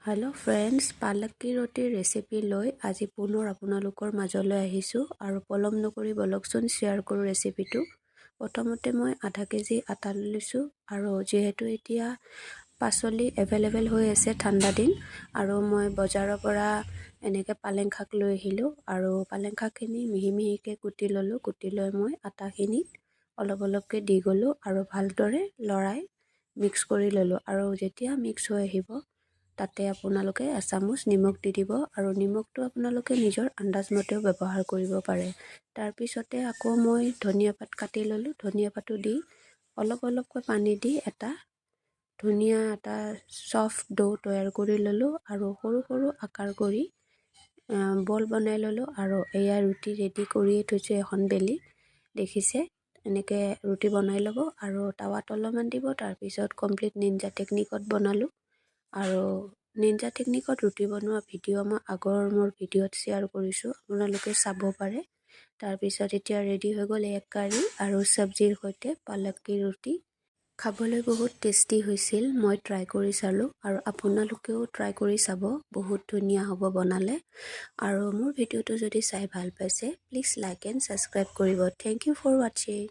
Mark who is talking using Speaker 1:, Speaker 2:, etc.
Speaker 1: Hello' friends, পালক কি ৰুটিৰ ৰেচিপি লৈ আজি পুনৰ আপোনালোকৰ মাজলৈ আহিছোঁ আৰু পলম নকৰি বলকচোন শ্বেয়াৰ কৰোঁ ৰেচিপিটো। প্ৰথমতে মই আধা কেজি আটা লৈছোঁ আৰু যিহেতু এতিয়া পাচলি এভেইলেবল হৈ আছে ঠাণ্ডা দিন আৰু মই বজাৰৰ পৰা এনেকৈ পালেং শাক লৈ আহিলোঁ আৰু পালেং শাকখিনি মিহি মিহিকৈ কুটি ল'লোঁ। কুটি লৈ মই আটাখিনিত অলপ অলপকৈ দি গ'লোঁ আৰু ভালদৰে লৰাই মিক্স কৰি ল'লোঁ আৰু যেতিয়া মিক্স হৈ আহিব তাতে আপোনালোকে এচামুচ নিমখ দি দিব আৰু নিমখটো আপোনালোকে নিজৰ আন্দাজমতেও ব্যৱহাৰ কৰিব পাৰে। তাৰপিছতে আকৌ মই ধনিয়া পাত কাটি ল'লোঁ। ধনিয়া পাতো দি অলপ অলপকৈ পানী দি এটা ধুনীয়া এটা চফ্ট ডো তৈয়াৰ কৰি ল'লোঁ আৰু সৰু সৰু আকাৰ কৰি বল বনাই ল'লোঁ আৰু এয়া ৰুটি ৰেডি কৰিয়ে থৈছোঁ এখন বেলি। দেখিছে এনেকৈ ৰুটি বনাই ল'ব আৰু টাৱাত অলপমান দিব। তাৰপিছত কমপ্লিট নিনজা টেকনিকত বনালোঁ আৰু নিনজা টেকনিকত ৰুটি বনোৱা ভিডিঅ' মই মোৰ ভিডিঅ'ত শ্বেয়াৰ কৰিছোঁ, আপোনালোকে চাব পাৰে। তাৰপিছত এতিয়া ৰেডি হৈ গ'ল এক কাৰী আৰু চব্জিৰ সৈতে পালক কি ৰুটি। খাবলৈ বহুত টেষ্টি হৈছিল। মই ট্ৰাই কৰি চালোঁ আৰু আপোনালোকেও ট্ৰাই কৰি চাব, বহুত ধুনীয়া হ'ব বনালে। আৰু মোৰ ভিডিঅ'টো যদি চাই ভাল পাইছে প্লিজ লাইক এণ্ড ছাবস্ক্ৰাইব কৰিব। Thank you for ৱাটছিং।